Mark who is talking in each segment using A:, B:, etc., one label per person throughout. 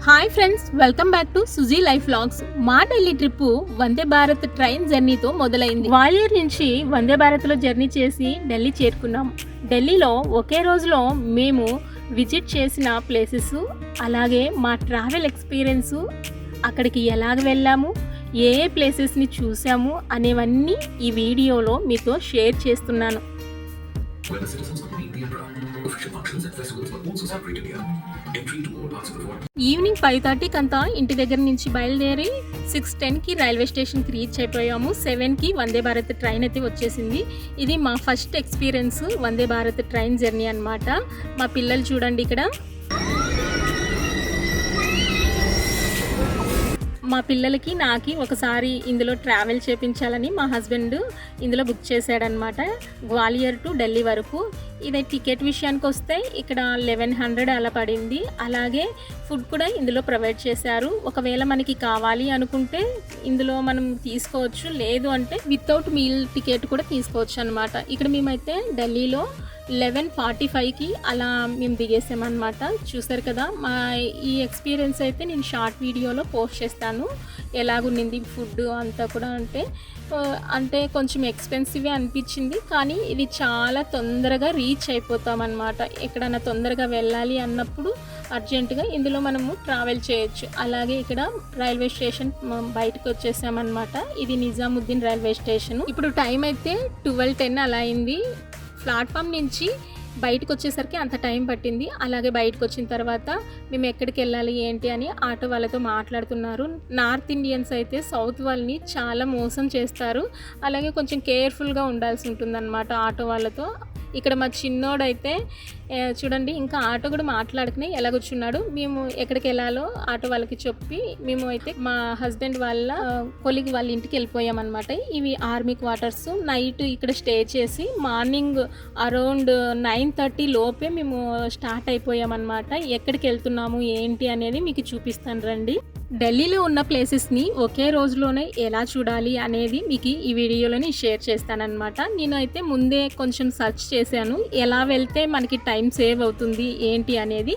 A: Hi friends, welcome back to Suji life vlogs. మా Delhi trip Vande Bharat train జర్నీతో మొదలైంది. గ్వాలియర్ నుంచి వందే భారత్లో జర్నీ చేసి ఢిల్లీ చేరుకున్నాం. ఢిల్లీలో ఒకే రోజులో మేము విజిట్ చేసిన ప్లేసెస్, అలాగే మా ట్రావెల్ ఎక్స్పీరియన్స్, అక్కడికి ఎలాగ వెళ్ళాము, ఏ ప్లేసెస్ని చూసాము అనేవన్నీ ఈ వీడియోలో మీతో షేర్ చేస్తున్నాను. ఈవినింగ్ 5:30 అంతా ఇంటి దగ్గర నుంచి బయలుదేరి 6:10కి రైల్వే స్టేషన్కి రీచ్ అయిపోయాము. 7కి వందే భారత్ ట్రైన్ అయితే వచ్చేసింది. ఇది మా ఫస్ట్ ఎక్స్పీరియన్స్ వందే భారత్ ట్రైన్ జర్నీ అన్నమాట. మా పిల్లలు చూడండి, ఇక్కడ మా పిల్లలకి నాకి ఒకసారి ఇందులో ట్రావెల్ చేయించాలని మా హస్బెండ్ ఇందులో బుక్ చేశాడనమాట, గ్వాలియర్ టు ఢిల్లీ వరకు. ఇది టికెట్ విషయానికి వస్తే ఇక్కడ 1100 అలా పడింది. అలాగే ఫుడ్ కూడా ఇందులో ప్రొవైడ్ చేశారు. ఒకవేళ మనకి కావాలి అనుకుంటే ఇందులో మనం తీసుకోవచ్చు, లేదు అంటే వితౌట్ మీల్ టికెట్ కూడా తీసుకోవచ్చు అనమాట. ఇక్కడ మేమైతే ఢిల్లీలో 11:45కి అలా మేము దిగేసామన్నమాట. చూసారు కదా, మా ఈ ఎక్స్పీరియన్స్ అయితే నేను షార్ట్ వీడియోలో పోస్ట్ చేస్తాను. ఎలాగుండింది ఫుడ్ అంతా కూడా అంటే కొంచెం ఎక్స్పెన్సివే అనిపించింది, కానీ ఇది చాలా తొందరగా రీచ్ అయిపోతామన్నమాట. ఎక్కడైనా తొందరగా వెళ్ళాలి అన్నప్పుడు అర్జెంటుగా ఇందులో మనము ట్రావెల్ చేయొచ్చు. అలాగే ఇక్కడ రైల్వే స్టేషన్ బయటకు వచ్చేసామన్నమాట. ఇది నిజాముద్దీన్ రైల్వే స్టేషన్. ఇప్పుడు టైం అయితే 12:10 అలా అయింది. ప్లాట్ఫామ్ నుంచి బయటకు వచ్చేసరికి అంత టైం పట్టింది. అలాగే బయటకు వచ్చిన తర్వాత మేము ఎక్కడికి వెళ్ళాలి ఏంటి అని ఆటో వాళ్ళతో మాట్లాడుతున్నారు. నార్త్ ఇండియన్స్ అయితే సౌత్ వాళ్ళని చాలా మోసం చేస్తారు. అలాగే కొంచెం కేర్ఫుల్గా ఉండాల్సి ఉంటుందన్నమాట ఆటో వాళ్ళతో. ఇక్కడ మా చిన్నోడైతే చూడండి, ఇంకా ఆటో కూడా మాట్లాడుకుని ఎలా కూర్చున్నాడు. మేము ఎక్కడికి వెళ్ళాలో ఆటో వాళ్ళకి చెప్పి మేము అయితే మా హస్బెండ్ వాళ్ళ కొలిగ్ వాళ్ళ ఇంటికి వెళ్ళిపోయామన్నమాట. ఇవి ఆర్మీ క్వార్టర్స్. నైట్ ఇక్కడ స్టే చేసి మార్నింగ్ అరౌండ్ 9:30 లోపే మేము స్టార్ట్ అయిపోయామన్నమాట. ఎక్కడికి వెళ్తున్నాము ఏంటి అనేది మీకు చూపిస్తాను రండి. ఢిల్లీలో ఉన్న ప్లేసెస్ని ఒకే రోజులోనే ఎలా చూడాలి అనేది మీకు ఈ వీడియోలోని షేర్ చేస్తానన్నమాట. నేనైతే ముందే కొంచెం సెర్చ్ చేశాను, ఎలా వెళ్తే మనకి టైం సేవ్ అవుతుంది ఏంటి అనేది.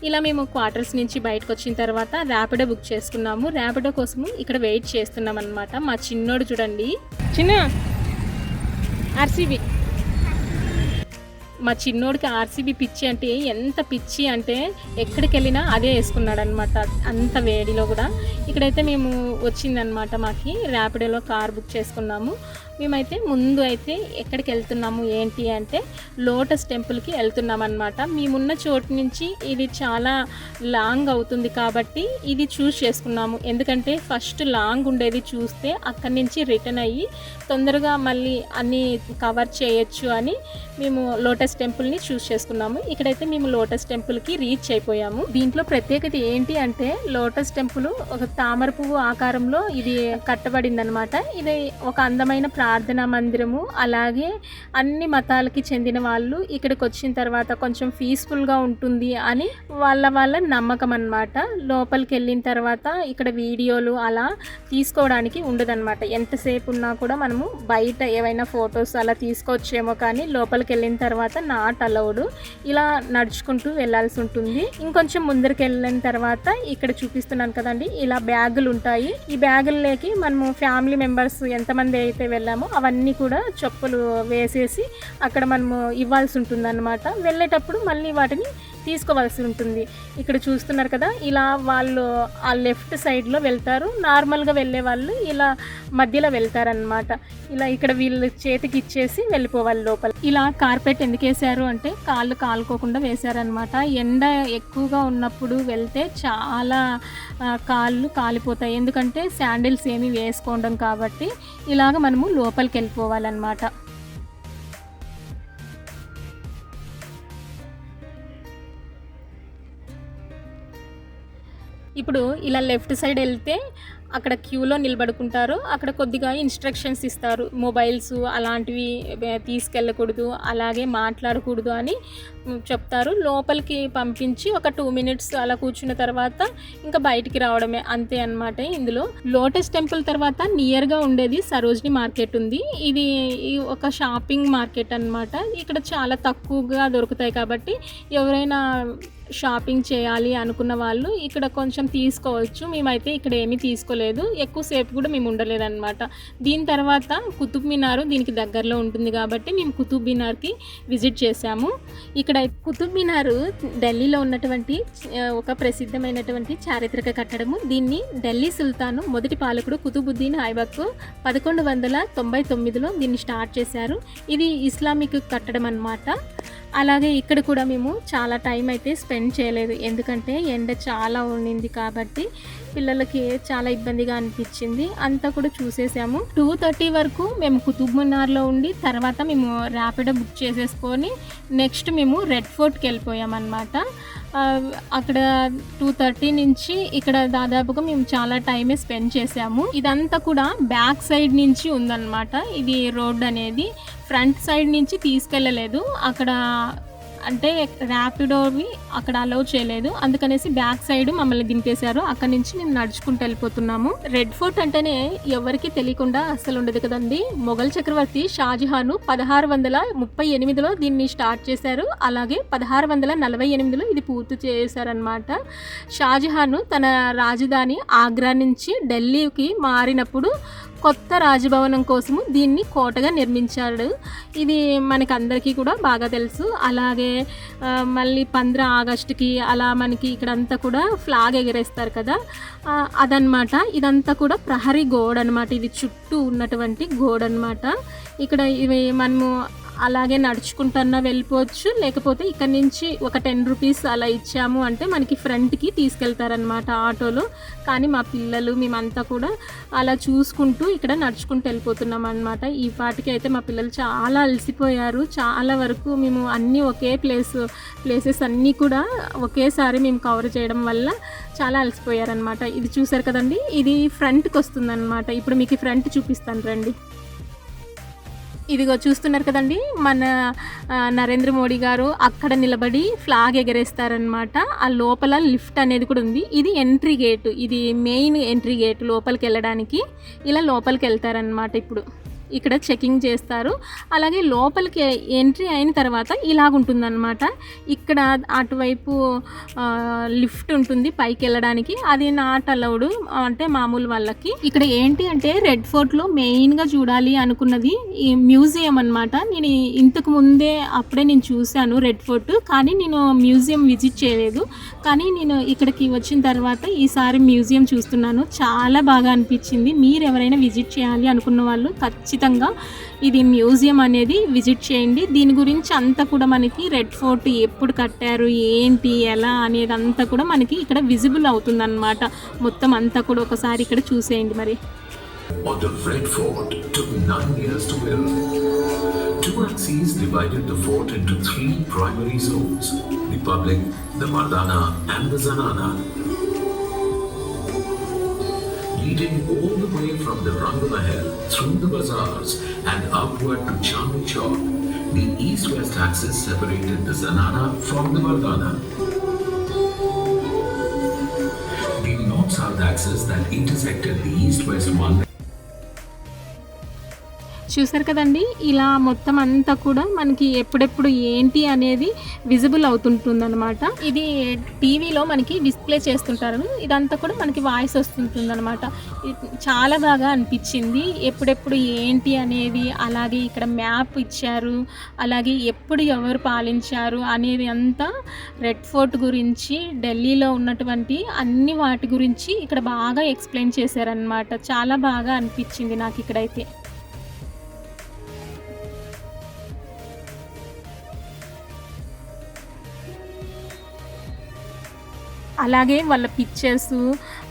A: ఇలా మేము క్వార్టర్స్ నుంచి బయటకు వచ్చిన తర్వాత ర్యాపిడో బుక్ చేసుకున్నాము. ర్యాపిడో కోసము ఇక్కడ వెయిట్ చేస్తున్నాం అనమాట. మా చిన్నోడు చూడండి, ఆర్సీబీ. మా చిన్నోడికి ఆర్సీబీ పిచ్చి అంటే ఎంత పిచ్చి అంటే ఎక్కడికి వెళ్ళినా అదే వేసుకున్నాడు అనమాట, అంత వేడిలో కూడా. ఇక్కడైతే మేము వచ్చిందనమాట, మాకి ర్యాపిడోలో కార్ బుక్ చేసుకున్నాము. మేమైతే ముందు అయితే ఎక్కడికి వెళ్తున్నాము ఏంటి అంటే లోటస్ టెంపుల్కి వెళ్తున్నాం అనమాట. మేమున్న చోటు నుంచి ఇది చాలా లాంగ్ అవుతుంది కాబట్టి ఇది చూస్ చేసుకున్నాము. ఎందుకంటే ఫస్ట్ లాంగ్ ఉండేది చూస్తే అక్కడి నుంచి రిటర్న్ అయ్యి తొందరగా మళ్ళీ అన్నీ కవర్ చేయొచ్చు అని మేము లోటస్ టెంపుల్ని చూస్ చేసుకున్నాము. ఇక్కడైతే మేము లోటస్ టెంపుల్కి రీచ్ అయిపోయాము. దీంట్లో ప్రత్యేకత ఏంటి అంటే లోటస్ టెంపుల్ ఒక తామర పువ్వు ఆకారంలో ఇది కట్టబడింది అనమాట. ఇది ఒక అందమైన ప్రార్థనా మందిరము. అలాగే అన్ని మతాలకి చెందిన వాళ్ళు ఇక్కడికి వచ్చిన తర్వాత కొంచెం పీస్ఫుల్గా ఉంటుంది అని వాళ్ళ నమ్మకం అన్నమాట. లోపలికి వెళ్ళిన తర్వాత ఇక్కడ వీడియోలు అలా తీసుకోవడానికి ఉండదన్నమాట. ఎంతసేపు ఉన్నా కూడా మనము బయట ఏవైనా ఫొటోస్ అలా తీసుకోవచ్చేమో, కానీ లోపలికి వెళ్ళిన తర్వాత నాట్ అలౌడ్. ఇలా నడుచుకుంటూ వెళ్ళాల్సి ఉంటుంది. ఇంకొంచెం ముందరికి వెళ్ళిన తర్వాత ఇక్కడ చూపిస్తున్నాను కదండి, ఇలా బ్యాగులు ఉంటాయి. ఈ బ్యాగుల్లోకి మనము ఫ్యామిలీ మెంబర్స్ ఎంతమంది అయితే వెళ్ళామో అవన్నీ కూడా చెప్పులు వేసేసి అక్కడ మనము ఇవ్వాల్సి ఉంటుంది అన్నమాట. వెళ్ళేటప్పుడు మళ్ళీ వాటిని తీసుకోవాల్సి ఉంటుంది. ఇక్కడ చూస్తున్నారు కదా, ఇలా వాళ్ళు ఆ లెఫ్ట్ సైడ్లో వెళ్తారు. నార్మల్గా వెళ్ళే వాళ్ళు ఇలా మధ్యలో వెళ్తారనమాట. ఇలా ఇక్కడ వీళ్ళు చేతికి ఇచ్చేసి వెళ్ళిపోవాలి లోపల. ఇలా కార్పెట్ ఎందుకు వేసారు అంటే కాళ్ళు కాలుకోకుండా వేశారనమాట. ఎండ ఎక్కువగా ఉన్నప్పుడు వెళ్తే చాలా కాళ్ళు కాలిపోతాయి, ఎందుకంటే శాండిల్స్ ఏమి వేసుకోవడం కాబట్టి. ఇలాగ మనము లోపలికి వెళ్ళిపోవాలన్నమాట. ఇప్పుడు ఇలా లెఫ్ట్ సైడ్ వెళ్తే అక్కడ క్యూలో నిలబడుకుంటారు. అక్కడ కొద్దిగా ఇన్స్ట్రక్షన్స్ ఇస్తారు. మొబైల్స్ అలాంటివి తీసుకెళ్ళకూడదు, అలాగే మాట్లాడకూడదు అని చెప్తారు. లోపలికి పంపించి ఒక 2 మినిట్స్ అలా కూర్చున్న తర్వాత ఇంకా బయటికి రావడమే, అంతే అన్నమాట. ఇందులో లోటస్ టెంపుల్ తర్వాత నియర్గా ఉండేది సరోజిని మార్కెట్ ఉంది. ఇది ఒక షాపింగ్ మార్కెట్ అన్నమాట. ఇక్కడ చాలా తక్కువగా దొరుకుతాయి కాబట్టి ఎవరైనా షాపింగ్ చేయాలి అనుకున్న వాళ్ళు ఇక్కడ కొంచెం తీసుకోవచ్చు. మేమైతే ఇక్కడ ఏమీ తీసుకోలేదు, ఎక్కువసేపు కూడా మేము ఉండలేదన్నమాట. దీని తర్వాత కుతుబ్ మినార్ దీనికి దగ్గరలో ఉంటుంది కాబట్టి మేము కుతుబ్ మినార్కి విజిట్ చేశాము. ఇక్కడ కుతుబ్ మినార్ ఢిల్లీలో ఉన్నటువంటి ఒక ప్రసిద్ధమైనటువంటి చారిత్రక కట్టడము. దీన్ని ఢిల్లీ సుల్తాను మొదటి పాలకుడు కుతుబుద్దీన్ ఐబక్ 1199లో దీన్ని స్టార్ట్ చేశారు. ఇది ఇస్లామిక్ కట్టడం అన్నమాట. అలాగే ఇక్కడ కూడా మేము చాలా టైం అయితే స్పెండ్ చేయలేదు, ఎందుకంటే ఎండ చాలా ఉండింది కాబట్టి పిల్లలకి చాలా ఇబ్బందిగా అనిపించింది. అంతా కూడా చూసేసాము. 2:30 వరకు మేము కుతుబ్ మినార్లో ఉండి తర్వాత మేము ర్యాపిడో బుక్ చేసేసుకొని నెక్స్ట్ మేము రెడ్ ఫోర్ట్కి వెళ్ళిపోయామన్నమాట. అక్కడ 2:30 నుంచి ఇక్కడ దాదాపుగా మేము చాలా టైమే స్పెండ్ చేసాము. ఇదంతా కూడా బ్యాక్ సైడ్ నుంచి ఉందన్నమాట. ఇది రోడ్ అనేది ఫ్రంట్ సైడ్ నుంచి తీసుకెళ్ళలేదు. అక్కడ అంటే ర్యాపిడోవి అక్కడ అలౌ చేయలేదు, అందుకనేసి బ్యాక్ సైడ్ మమ్మల్ని దింపేశారు. అక్కడ నుంచి మేము నడుచుకుంటూ వెళ్ళిపోతున్నాము. రెడ్ ఫోర్ట్ అంటేనే ఎవరికి తెలియకుండా అస్సలు ఉండదు కదండి. మొఘల్ చక్రవర్తి షాజహాన్ 1638లో దీన్ని స్టార్ట్ చేశారు. అలాగే 1648లో ఇది పూర్తి చేశారనమాట. షాజహాన్ తన రాజధాని ఆగ్రా నుంచి ఢిల్లీకి మారినప్పుడు కొత్త రాజభవనం కోసము దీన్ని కోటగా నిర్మించాడు. ఇది మనకి అందరికీ కూడా బాగా తెలుసు. అలాగే మళ్ళీ 15 ఆగస్టుకి అలా మనకి ఇక్కడంతా కూడా ఫ్లాగ్ ఎగరేస్తారు కదా, అదనమాట. ఇదంతా కూడా ప్రహరీ గోడ అనమాట. ఇది చుట్టూ ఉన్నటువంటి గోడ అనమాట. ఇక్కడ ఇవి మనము అలాగే నడుచుకుంటున్నా వెళ్ళిపోవచ్చు, లేకపోతే ఇక్కడ నుంచి ఒక 10 రూపీస్ అలా ఇచ్చాము అంటే మనకి ఫ్రంట్కి తీసుకెళ్తారనమాట ఆటోలో. కానీ మా పిల్లలు మేమంతా కూడా అలా చూసుకుంటూ ఇక్కడ నడుచుకుంటూ వెళ్ళిపోతున్నాం అనమాట. ఈ పాటికి అయితే మా పిల్లలు చాలా అలసిపోయారు. చాలా వరకు మేము అన్నీ ఒకే ప్లేసెస్ అన్నీ కూడా ఒకేసారి మేము కవర్ చేయడం వల్ల చాలా అలసిపోయారనమాట. ఇది చూసారు కదండి, ఇది ఫ్రంట్కి వస్తుందన్నమాట. ఇప్పుడు మీకు ఫ్రంట్ చూపిస్తాను రండి. ఇదిగో చూస్తున్నారు కదండి, మన నరేంద్ర మోడీ గారు అక్కడ నిలబడి ఫ్లాగ్ ఎగరేస్తారనమాట. ఆ లోపల లిఫ్ట్ అనేది కూడా ఉంది. ఇది ఎంట్రీ గేటు, ఇది మెయిన్ ఎంట్రీ గేట్ లోపలికి వెళ్ళడానికి. ఇలా లోపలికి వెళ్తారనమాట. ఇప్పుడు ఇక్కడ చెకింగ్ చేస్తారు. అలాగే లోపలికి ఎంట్రీ అయిన తర్వాత ఇలాగుంటుందన్నమాట. ఇక్కడ అటువైపు లిఫ్ట్ ఉంటుంది పైకి వెళ్ళడానికి, అది నాట్ అలౌడ్ అంటే మామూలు వాళ్ళకి. ఇక్కడ ఏంటి అంటే రెడ్ ఫోర్ట్లో మెయిన్గా చూడాలి అనుకున్నది ఈ మ్యూజియం అనమాట. నేను ఇంతకు ముందే అప్పుడే నేను చూశాను రెడ్ ఫోర్ట్, కానీ నేను మ్యూజియం విజిట్ చేయలేదు. కానీ నేను ఇక్కడికి వచ్చిన తర్వాత ఈసారి మ్యూజియం చూస్తున్నాను, చాలా బాగా అనిపించింది. మీరు ఎవరైనా విజిట్ చేయాలి అనుకున్న వాళ్ళు ఖచ్చితంగా ఇది మ్యూజియం అనేది విజిట్ చేయండి. దీని గురించి అంతా కూడా మనకి రెడ్ ఫోర్ట్ ఎప్పుడు కట్టారు, ఏంటి, ఎలా అనేది అంతా కూడా మనకి ఇక్కడ విజిబుల్ అవుతుందన్నమాట. మొత్తం అంతా కూడా ఒకసారి ఇక్కడ చూసేయండి. మరి
B: The Red Fort took 9 years to build. Two axes divided the fort into 3 primary zones: the public, the Mardana and the Zanana, leading all the way from the Rang Mahal through the bazaars and upward to Chandni Chowk. The east-west axis separated the Zanana from the Mardana. The north-south axis that intersected the east-west one.
A: చూసారు కదండి, ఇలా మొత్తం అంతా కూడా మనకి ఎప్పుడెప్పుడు ఏంటి అనేది విజిబుల్ అవుతుంటుందన్నమాట. ఇది టీవీలో మనకి డిస్ప్లే చేస్తుంటారు, ఇదంతా కూడా మనకి వాయిస్ వస్తుంటుందన్నమాట. చాలా బాగా అనిపించింది. ఎప్పుడెప్పుడు ఏంటి అనేది, అలాగే ఇక్కడ మ్యాప్ ఇచ్చారు, అలాగే ఎప్పుడు ఎవరు పాలించారు అనేది అంతా రెడ్ ఫోర్ట్ గురించి, ఢిల్లీలో ఉన్నటువంటి అన్ని వాటి గురించి ఇక్కడ బాగా ఎక్స్ప్లెయిన్ చేశారనమాట. చాలా బాగా అనిపించింది నాకు ఇక్కడైతే. అలాగే వాళ్ళ పిక్చర్స్,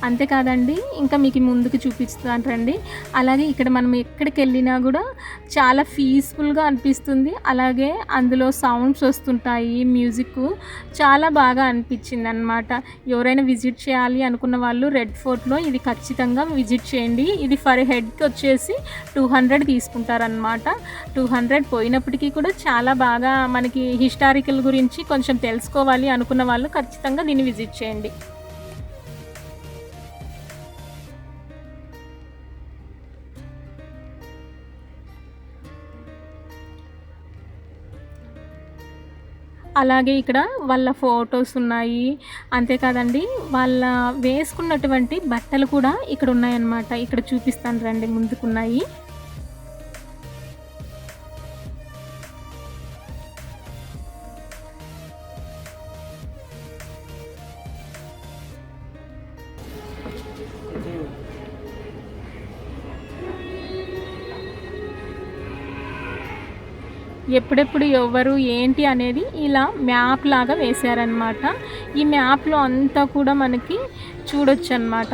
A: అంతేకాదండి ఇంకా మీకు ముందుకు చూపిస్తాను రండి. అలాగే ఇక్కడ మనం ఎక్కడికి వెళ్ళినా కూడా చాలా పీస్ఫుల్గా అనిపిస్తుంది. అలాగే అందులో సౌండ్స్ వస్తుంటాయి, మ్యూజిక్ చాలా బాగా అనిపించింది అనమాట. ఎవరైనా విజిట్ చేయాలి అనుకున్న వాళ్ళు రెడ్ ఫోర్ట్లో ఇది ఖచ్చితంగా విజిట్ చేయండి. ఇది ఫర్ హెడ్కి వచ్చేసి 200 తీసుకుంటారనమాట. 200 పోయినప్పటికీ కూడా చాలా బాగా మనకి హిస్టారికల్ గురించి కొంచెం తెలుసుకోవాలి అనుకున్న వాళ్ళు ఖచ్చితంగా దీన్ని విజిట్ చేయండి. అలాగే ఇక్కడ వాళ్ళ ఫొటోస్ ఉన్నాయి, అంతేకాదండి వాళ్ళ వేసుకున్నటువంటి బట్టలు కూడా ఇక్కడ ఉన్నాయన్నమాట. ఇక్కడ చూపిస్తాను రండి, ముందుకున్నాయి. ఎప్పుడెప్పుడు ఎవరు ఏంటి అనేది ఇలా మ్యాప్ లాగా వేశారనమాట. ఈ మ్యాప్లో అంతా కూడా మనకి చూడొచ్చు అన్నమాట.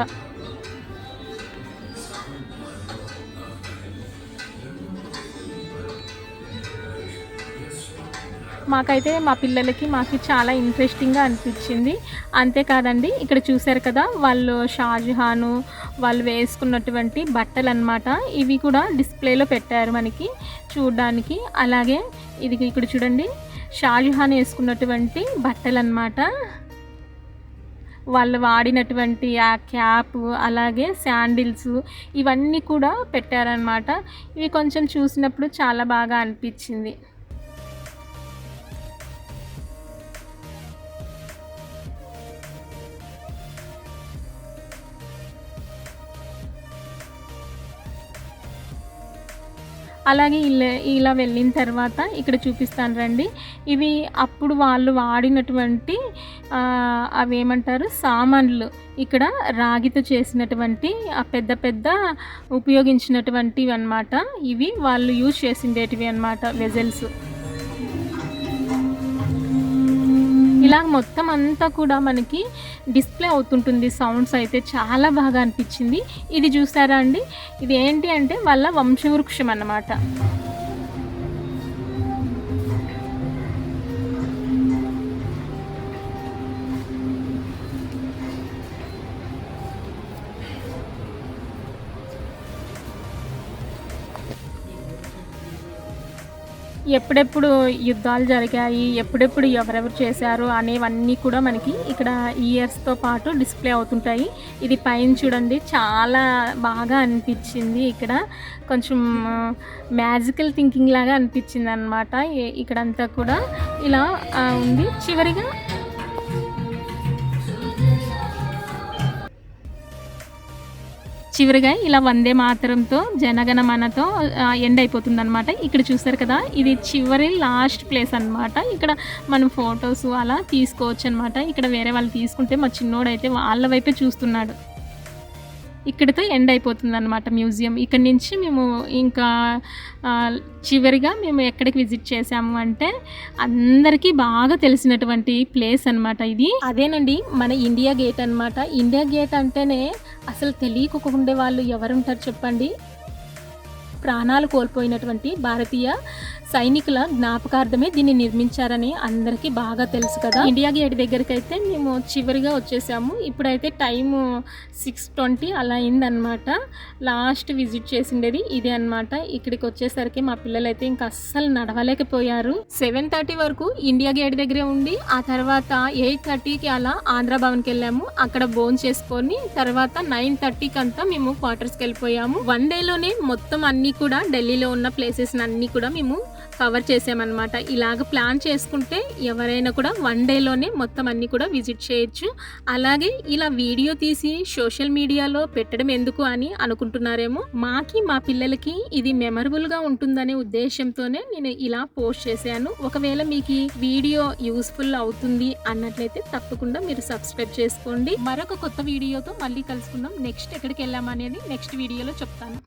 A: మాకైతే మా పిల్లలకి మాకు చాలా ఇంట్రెస్టింగ్గా అనిపించింది. అంతేకాదండి ఇక్కడ చూశారు కదా వాళ్ళు షాజహాను వాళ్ళు వేసుకున్నటువంటి బట్టలు అన్నమాట. ఇవి కూడా డిస్ప్లేలో పెట్టారు మనకి చూడడానికి. అలాగే ఇది ఇక్కడ చూడండి, షాజహాన్ వేసుకున్నటువంటి బట్టలు అన్నమాట. వాళ్ళు వాడినటువంటి ఆ క్యాప్, అలాగే శాండిల్స్, ఇవన్నీ కూడా పెట్టారనమాట. ఇవి కొంచెం చూసినప్పుడు చాలా బాగా అనిపించింది. అలాగే ఇలా వెళ్ళిన తర్వాత ఇక్కడ చూపిస్తాను రండి. ఇవి అప్పుడు వాళ్ళు వాడినటువంటి అవి ఏమంటారు సామాన్లు. ఇక్కడ రాగితో చేసినటువంటి ఆ పెద్ద పెద్ద ఉపయోగించినటువంటివి అన్నమాట. ఇవి వాళ్ళు యూజ్ చేసిండేటివి అన్నమాట, వెజల్స్. ఇలా మొత్తం అంతా కూడా మనకి డిస్ప్లే అవుతుంటుంది. సౌండ్స్ అయితే చాలా బాగా అనిపించింది. ఇది చూసారా అండి, ఇది ఏంటి అంటే వాళ్ళ వంశవృక్షం అన్నమాట. ఎప్పుడెప్పుడు యుద్ధాలు జరిగాయి, ఎప్పుడెప్పుడు ఎవరెవరు చేశారు అనేవన్నీ కూడా మనకి ఇక్కడ ఇయర్స్తో పాటు డిస్ప్లే అవుతుంటాయి. ఇది పైన చూడండి, చాలా బాగా అనిపించింది. ఇక్కడ కొంచెం మ్యాజికల్ థింకింగ్ లాగా అనిపించింది అనమాట. ఇక్కడంతా కూడా ఇలా ఉంది. చివరిగా ఇలా వందే మాతరంతో జనగణమనతో ఎండ్ అయిపోతుంది అనమాట. ఇక్కడ చూస్తారు కదా, ఇది చివరి లాస్ట్ ప్లేస్ అనమాట. ఇక్కడ మనం ఫొటోస్ అలా తీసుకోవచ్చు అనమాట. ఇక్కడ వేరే వాళ్ళు తీసుకుంటే మా చిన్నోడైతే వాళ్ళ వైపే చూస్తున్నాడు. ఇక్కడితో ఎండ్ అయిపోతుంది అనమాట మ్యూజియం. ఇక్కడ నుంచి మేము ఇంకా చివరిగా మేము ఎక్కడికి విజిట్ చేసాము అంటే అందరికీ బాగా తెలిసినటువంటి ప్లేస్ అనమాట ఇది. అదేనండి మన ఇండియా గేట్ అనమాట. ఇండియా గేట్ అంటేనే అసలు తెలియకుండే వాళ్ళు ఎవరుంటారు చెప్పండి. ప్రాణాలు కోల్పోయినటువంటి భారతీయ సైనికుల జ్ఞాపకార్థమే దీన్ని నిర్మించారని అందరికీ బాగా తెలుసు కదా. ఇండియా గేట్ దగ్గరికి అయితే మేము చివరిగా వచ్చేసాము. ఇప్పుడైతే టైము 6:20 అలా అయిందనమాట. లాస్ట్ విజిట్ చేసిండేది ఇదే అనమాట. ఇక్కడికి వచ్చేసరికి మా పిల్లలు అయితే ఇంకా అస్సలు నడవలేకపోయారు. 7:30 వరకు ఇండియా గేట్ దగ్గరే ఉండి ఆ తర్వాత 8:30కి అలా ఆంధ్ర భవన్కి వెళ్ళాము. అక్కడ భోజనం చేసుకొని తర్వాత 9:30కి అంతా మేము క్వార్టర్స్కి వెళ్ళిపోయాము. 1 డేలోనే మొత్తం అన్నీ కూడా ఢిల్లీలో ఉన్న ప్లేసెస్ అన్నీ కూడా మేము కవర్ చేసామన్నమాట. ఇలాగ ప్లాన్ చేసుకుంటే ఎవరైనా కూడా 1 డేలోనే మొత్తం అన్నీ కూడా విజిట్ చేయొచ్చు. అలాగే ఇలా వీడియో తీసి సోషల్ మీడియాలో పెట్టడం ఎందుకు అని అనుకుంటున్నారేమో. మా పిల్లలకి ఇది మెమరబుల్గా ఉంటుందనే ఉద్దేశంతోనే నేను ఇలా పోస్ట్ చేశాను. ఒకవేళ మీకు ఈ వీడియో యూస్ఫుల్ అవుతుంది అన్నట్లయితే తప్పకుండా మీరు సబ్స్క్రైబ్ చేసుకోండి. మరొక కొత్త వీడియోతో మళ్ళీ కలుసుకుందాం. నెక్స్ట్ ఎక్కడికి వెళ్ళామనేది నెక్స్ట్ వీడియోలో చెప్తాను.